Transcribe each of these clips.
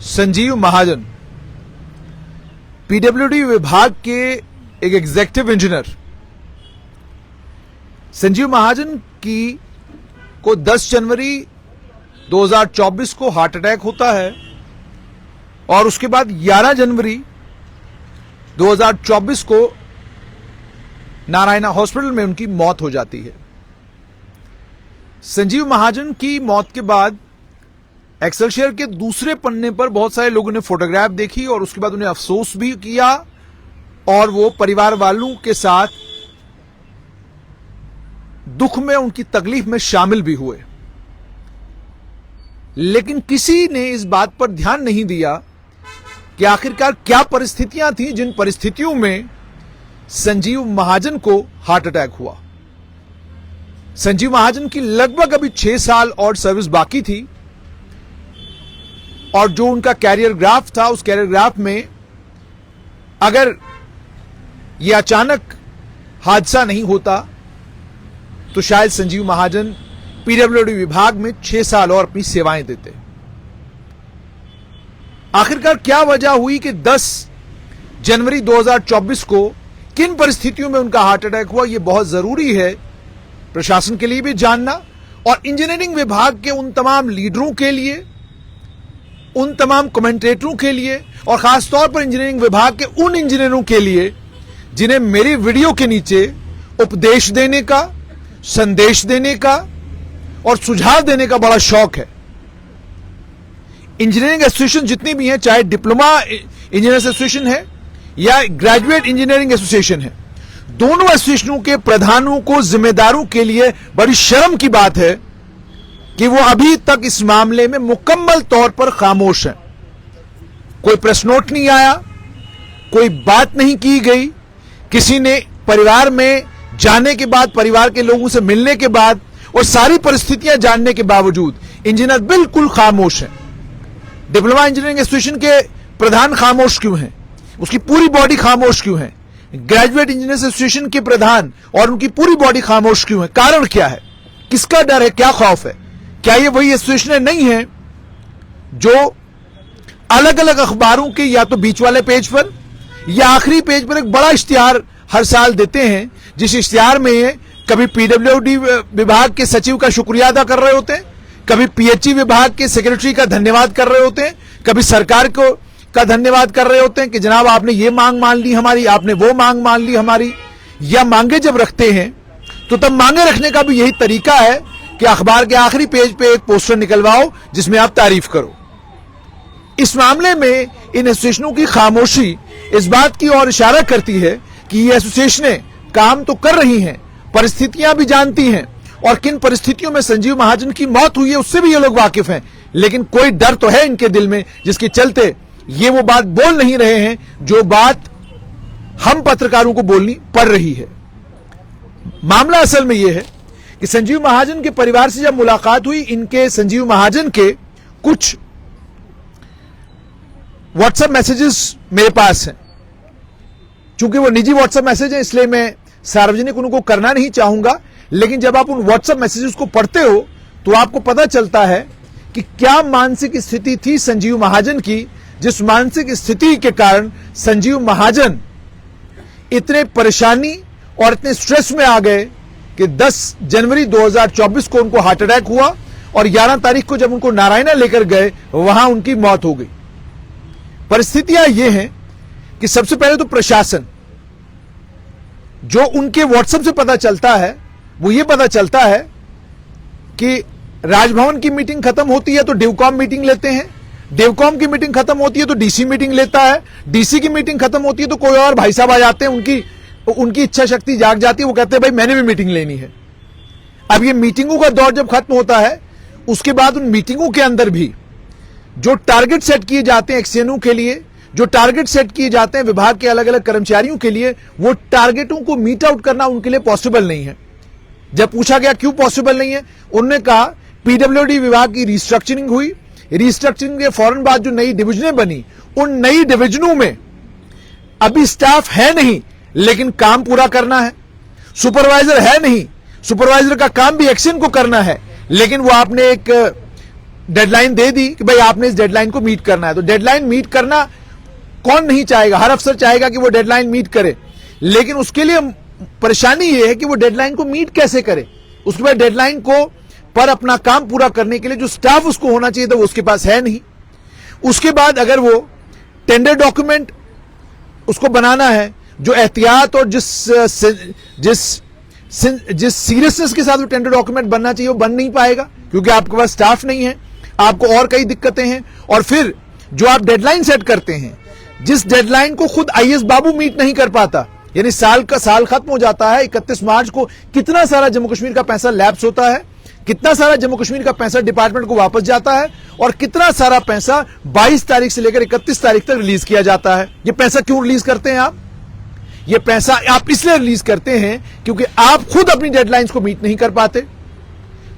संजीव महाजन PWD विभाग के एक एग्जीक्यूटिव इंजीनियर संजीव महाजन को 10 जनवरी 2024 को हार्ट अटैक होता है और उसके बाद 11 जनवरी 2024 को नारायणा हॉस्पिटल में उनकी मौत हो जाती है। संजीव महाजन की मौत के बाद एक्सेलशियर के दूसरे पन्ने पर बहुत सारे लोगों ने फोटोग्राफ देखी और उसके बाद उन्हें अफसोस भी किया और वो परिवार वालों के साथ दुख में, उनकी तकलीफ में शामिल भी हुए। लेकिन किसी ने इस बात पर ध्यान नहीं दिया कि आखिरकार क्या परिस्थितियां थी जिन परिस्थितियों में संजीव महाजन को हार्ट अटैक हुआ। संजीव महाजन की लगभग अभी 6 साल और सर्विस बाकी थी और जो उनका कैरियर ग्राफ था, उस कैरियर ग्राफ में अगर यह अचानक हादसा नहीं होता तो शायद संजीव महाजन पीडब्ल्यूडी विभाग में 6 साल और अपनी सेवाएं देते। आखिरकार क्या वजह हुई कि 10 जनवरी 2024 को किन परिस्थितियों में उनका हार्ट अटैक हुआ, यह बहुत जरूरी है प्रशासन के लिए भी जानना और इंजीनियरिंग विभाग के उन तमाम लीडरों के लिए, उन तमाम कमेंटेटरों के लिए और खासतौर पर इंजीनियरिंग विभाग के उन इंजीनियरों के लिए जिन्हें मेरी वीडियो के नीचे उपदेश देने का, संदेश देने का और सुझाव देने का बड़ा शौक है। इंजीनियरिंग एसोसिएशन जितनी भी हैं, चाहे डिप्लोमा इंजीनियर एसोसिएशन है या ग्रेजुएट इंजीनियरिंग एसोसिएशन है, दोनों एसोसिएशनों के प्रधानों को, जिम्मेदारों के लिए बड़ी शर्म की बात है कि वो अभी तक इस मामले में मुकम्मल तौर पर खामोश हैं। कोई प्रेस नोट नहीं आया, कोई बात नहीं की गई, किसी ने परिवार में जाने के बाद, परिवार के लोगों से मिलने के बाद और सारी परिस्थितियां जानने के बावजूद इंजीनियर बिल्कुल खामोश हैं। डिप्लोमा इंजीनियरिंग एसोसिएशन के प्रधान खामोश क्यों हैं? उसकी पूरी बॉडी खामोश क्यों है? ग्रेजुएट इंजीनियर्स एसोसिएशन के प्रधान और उनकी पूरी बॉडी खामोश क्यों है? कारण क्या है? किसका डर है? क्या खौफ है? क्या ये वही एसोसिएशन नहीं है जो अलग अलग अखबारों के या तो बीच वाले पेज पर या आखिरी पेज पर एक बड़ा इश्तिहार हर साल देते हैं, जिस इश्तिहार में कभी पीडब्ल्यूडी विभाग के सचिव का शुक्रिया अदा कर रहे होते हैं, कभी पीएचई विभाग के सेक्रेटरी का धन्यवाद कर रहे होते हैं, कभी सरकार को का धन्यवाद कर रहे होते हैं कि जनाब आपने ये मांग मान ली हमारी, आपने वो मांग मान ली हमारी। या मांगे जब रखते हैं तो तब मांगे रखने का भी यही तरीका है कि अखबार के आखिरी पेज पे एक पोस्टर निकलवाओ जिसमें आप तारीफ करो। इस मामले में इन एसोसिएशनों की खामोशी इस बात की ओर इशारा करती है कि ये एसोसिएशनें काम तो कर रही हैं, परिस्थितियां भी जानती हैं और किन परिस्थितियों में संजीव महाजन की मौत हुई है उससे भी ये लोग वाकिफ हैं, लेकिन कोई डर तो है इनके दिल में जिसके चलते ये वो बात बोल नहीं रहे हैं जो बात हम पत्रकारों को बोलनी पड़ रही है। मामला असल में यह है कि संजीव महाजन के परिवार से जब मुलाकात हुई, इनके संजीव महाजन के कुछ व्हाट्सएप मैसेजेस मेरे पास हैं। चूंकि वो निजी व्हाट्सएप मैसेज है इसलिए मैं सार्वजनिक उनको करना नहीं चाहूंगा, लेकिन जब आप उन व्हाट्सएप मैसेजेस को पढ़ते हो तो आपको पता चलता है कि क्या मानसिक स्थिति थी संजीव महाजन की, जिस मानसिक स्थिति के कारण संजीव महाजन इतने परेशानी और इतने स्ट्रेस में आ गए कि 10 जनवरी 2024 को उनको हार्ट अटैक हुआ और 11 तारीख को जब उनको नारायणा लेकर गए वहां उनकी मौत हो गई। परिस्थितियां ये हैं कि सबसे पहले तो प्रशासन, जो उनके व्हाट्सएप से पता चलता है वो ये पता चलता है कि राजभवन की मीटिंग खत्म होती है तो डिवकॉम मीटिंग लेते हैं, डिवकॉम की मीटिंग खत्म होती है तो डीसी मीटिंग लेता है, डीसी की मीटिंग खत्म होती है तो कोई और भाई साहब आ जाते हैं, उनकी इच्छा शक्ति जाग जाती है, वो कहते हैं भाई मैंने भी मीटिंग लेनी है। अब ये मीटिंगों का दौर जब खत्म होता है उसके बाद उन मीटिंगों के अंदर भी जो टारगेट सेट किए जाते हैं एक्सएनओ के लिए, जो टारगेट सेट किए जाते हैं विभाग के अलग अलग कर्मचारियों के लिए, वो टारगेटों को मीट आउट करना उनके लिए पॉसिबल नहीं है। जब पूछा गया क्यों पॉसिबल नहीं है, उन्होंने कहा पीडब्ल्यूडी विभाग की रिस्ट्रक्चरिंग हुई, रिस्ट्रक्चरिंग के फौरन बाद जो नई डिविजनें बनी, उन नई डिविजनों में अभी स्टाफ है नहीं लेकिन काम पूरा करना है, सुपरवाइजर है नहीं, सुपरवाइजर का काम भी एक्शन को करना है, लेकिन वो आपने एक डेडलाइन दे दी कि भाई आपने इस डेडलाइन को मीट करना है, तो डेडलाइन मीट करना कौन नहीं चाहेगा, हर अफसर चाहेगा कि वो डेडलाइन मीट करे, लेकिन उसके लिए परेशानी ये है कि वो डेडलाइन को मीट कैसे करे। उसके बाद डेडलाइन को पर अपना काम पूरा करने के लिए जो स्टाफ उसको होना चाहिए था वो उसके पास है नहीं। उसके बाद अगर वो टेंडर डॉक्यूमेंट उसको बनाना है, जो एहतियात और जिस सीरियसनेस के साथ वो टेंडर डॉक्यूमेंट बनना चाहिए वो बन नहीं पाएगा, क्योंकि आपके पास स्टाफ नहीं है, आपको और कई दिक्कतें हैं। और फिर जो आप डेडलाइन सेट करते हैं, जिस डेडलाइन को खुद आईएएस बाबू मीट नहीं कर पाता, यानी साल खत्म हो जाता है 31 मार्च को, कितना सारा जम्मू कश्मीर का पैसा लैप्स होता है, कितना सारा जम्मू कश्मीर का पैसा डिपार्टमेंट को वापस जाता है, और कितना सारा पैसा 22 तारीख से लेकर 31 तारीख तक रिलीज किया जाता है। ये पैसा क्यों रिलीज करते हैं आप? ये पैसा आप इसलिए रिलीज करते हैं क्योंकि आप खुद अपनी डेडलाइंस को मीट नहीं कर पाते।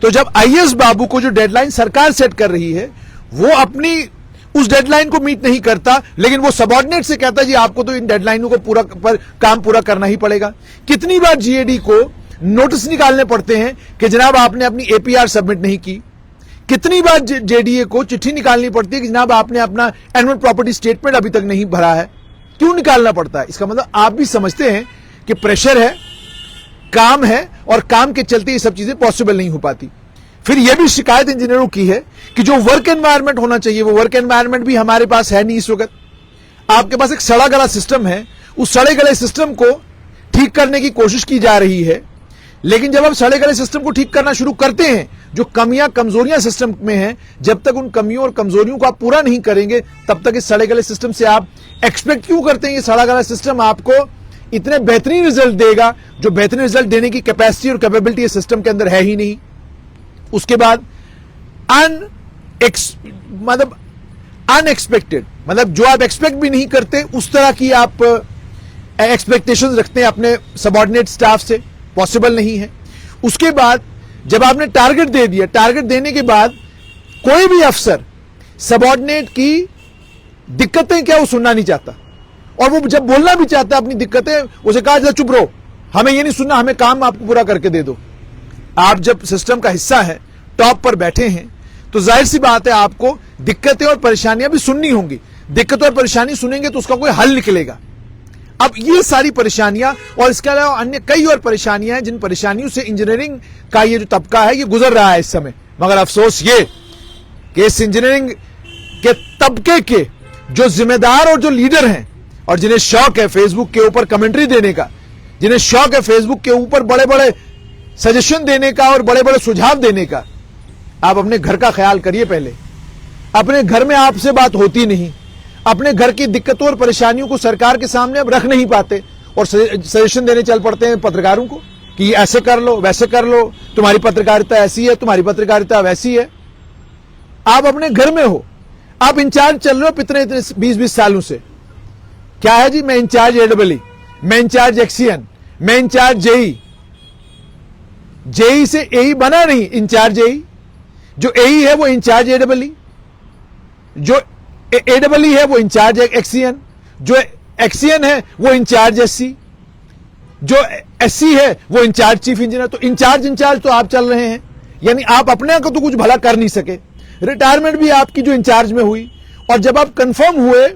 तो जब आईएएस बाबू को जो डेडलाइन सरकार सेट कर रही है वो अपनी उस डेडलाइन को मीट नहीं करता, लेकिन वो सबऑर्डिनेट से कहता है जी आपको तो इन डेडलाइनों को काम पूरा करना ही पड़ेगा। कितनी बार जीएडी को नोटिस निकालने पड़ते हैं कि जनाब आपने अपनी एपीआर सबमिट नहीं की, कितनी बार जेडीए को चिट्ठी निकालनी पड़ती है कि जनाब आपने अपना एनुअल प्रॉपर्टी स्टेटमेंट अभी तक नहीं भरा है। क्यों निकालना पड़ता है? इसका मतलब आप भी समझते हैं कि प्रेशर है, काम है, और काम के चलते ये सब चीजें पॉसिबल नहीं हो पाती। फिर यह भी शिकायत इंजीनियरों की है कि जो वर्क एनवायरनमेंट होना चाहिए वो वर्क एनवायरनमेंट भी हमारे पास है नहीं इस वक्त। आपके पास एक सड़ा गला सिस्टम है, उस सड़े गले सिस्टम को ठीक करने की कोशिश की जा रही है, लेकिन जब आप सड़े गले सिस्टम को ठीक करना शुरू करते हैं, जो कमियां कमजोरियां सिस्टम में हैं, जब तक उन कमियों और कमजोरियों को आप पूरा नहीं करेंगे तब तक इस सड़े गले सिस्टम से आप एक्सपेक्ट क्यों करते हैं ये सड़ा गला सिस्टम आपको इतने बेहतरीन रिजल्ट देगा? जो बेहतरीन रिजल्ट देने की कैपेसिटी और कैपेबिलिटी इस सिस्टम के अंदर है ही नहीं। उसके बाद अनएक्सपेक्टेड, मतलब जो आप एक्सपेक्ट भी नहीं करते उस तरह की आप एक्सपेक्टेशंस रखते हैं अपने सबऑर्डिनेट स्टाफ से, पॉसिबल नहीं है। उसके बाद जब आपने टारगेट दे दिया, टारगेट देने के बाद कोई भी अफसर सबऑर्डिनेट की दिक्कतें क्या वो सुनना नहीं चाहता, और वो जब बोलना भी चाहता है अपनी दिक्कतें, उसे कहा जाता चुप रहो, हमें ये नहीं सुनना, हमें काम आपको पूरा करके दे दो। आप जब सिस्टम का हिस्सा है, टॉप पर बैठे हैं, तो जाहिर सी बात है आपको दिक्कतें और परेशानियां भी सुननी होंगी। दिक्कत और परेशानी सुनेंगे तो उसका कोई हल निकलेगा। अब ये सारी परेशानियां और इसके अलावा अन्य कई और परेशानियां हैं, जिन परेशानियों से इंजीनियरिंग का ये जो तबका है ये गुजर रहा है इस समय। मगर अफसोस ये कि इस इंजीनियरिंग के तबके के जो जिम्मेदार और जो लीडर हैं, और जिन्हें शौक है फेसबुक के ऊपर कमेंट्री देने का, जिन्हें शौक है फेसबुक के ऊपर बड़े बड़े सजेशन देने का और बड़े बड़े सुझाव देने का, आप अपने घर का ख्याल करिए पहले। अपने घर में आपसे बात होती नहीं, अपने घर की दिक्कतों और परेशानियों को सरकार के सामने अब रख नहीं पाते और सजेशन देने चल पड़ते हैं पत्रकारों को कि ऐसे कर लो, वैसे कर लो, तुम्हारी पत्रकारिता ऐसी है, तुम्हारी पत्रकारिता वैसी है। आप अपने घर में हो, आप इंचार्ज चल रहे हो इतने 20-20 सालों से। क्या है जी, मैं इंचार्ज एडब्ल्यू, मैं इंचार्ज एक्सीएन, मैं इंचार्ज जेई। जेई से एई बना नहीं, इंचार्ज एई। जो एई है वो इंचार्ज एडब्ल्यू, जो एडब्ल्यू है वो इंचार्ज एक्सीएन, जो एक्सीएन है वो इंचार्ज एससी, जो एससी है वो इंचार्ज चीफ इंजीनियर। तो इंचार्ज तो आप चल रहे हैं, यानी आप अपने को तो कुछ भला कर नहीं सके। रिटायरमेंट भी आपकी जो इंचार्ज में हुई, और जब आप कंफर्म हुए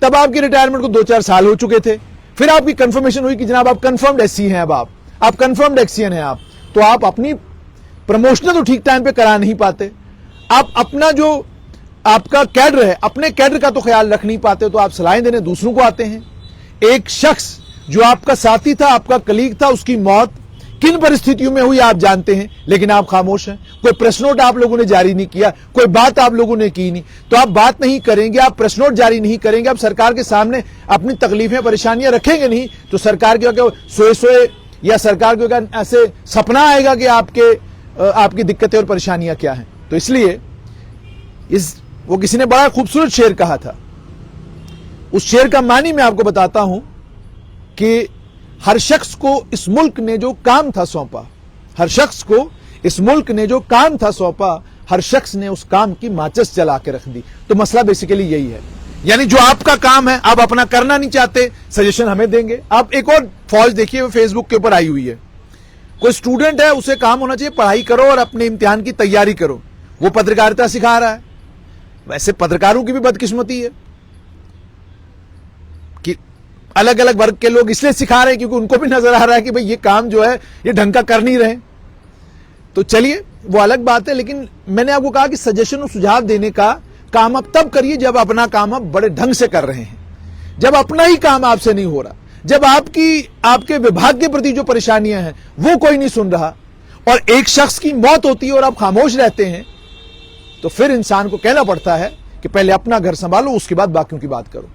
तब आपकी रिटायरमेंट को 2-4 साल हो चुके थे। फिर आपकी कंफर्मेशन हुई कि जनाब आप कंफर्म्ड एससी हैं, अब आप कंफर्म्ड एक्सीएन हैं। आप तो आप अपनी प्रमोशन तो ठीक टाइम पे करा नहीं पाते। आप अपना जो आपका कैडर है, अपने कैडर का तो ख्याल रख नहीं पाते, तो आप सलाहें देने दूसरों को आते हैं। एक शख्स जो आपका साथी था, आपका कलीग था, उसकी मौत किन परिस्थितियों में हुई आप जानते हैं, लेकिन आप खामोश हैं। कोई प्रेस नोट आप लोगों ने जारी नहीं किया, कोई बात आप लोगों ने की नहीं। तो आप बात नहीं करेंगे, आप प्रेस नोट जारी नहीं करेंगे, आप सरकार के सामने अपनी तकलीफें परेशानियां रखेंगे नहीं, तो सरकार के क्या सोए या सरकार को क्या ऐसे सपना आएगा कि आपकी दिक्कतें और परेशानियां क्या हैं। तो इसलिए वो किसी ने बड़ा खूबसूरत शेर कहा था। उस शेर का मानी मैं आपको बताता हूं कि हर शख्स को इस मुल्क ने जो काम था सौंपा, हर शख्स को इस मुल्क ने जो काम था सौंपा, हर शख्स ने उस काम की माचिस जला के रख दी। तो मसला बेसिकली यही है, यानी जो आपका काम है आप अपना करना नहीं चाहते, सजेशन हमें देंगे। आप एक और फौज देखिए, वो फेसबुक के ऊपर आई हुई है। कोई स्टूडेंट है, उसे काम होना चाहिए पढ़ाई करो और अपने इम्तिहान की तैयारी करो, वो पत्रकारिता सिखा रहा है। वैसे पत्रकारों की भी बदकिस्मती है कि अलग अलग वर्ग के लोग इसलिए सिखा रहे हैं क्योंकि उनको भी नजर आ रहा है कि भाई ये काम जो है ये ढंग का कर नहीं रहे। तो चलिए वो अलग बात है, लेकिन मैंने आपको कहा कि सजेशन और सुझाव देने का काम आप तब करिए जब अपना काम आप बड़े ढंग से कर रहे हैं, जब अपना ही काम आपसे नहीं हो रहा, जब आपके विभाग के प्रति जो परेशानियां हैं वो कोई नहीं सुन रहा और एक शख्स की मौत होती है और आप खामोश रहते हैं, तो फिर इंसान को कहना पड़ता है कि पहले अपना घर संभालो, उसके बाद बाकियों की बात करो।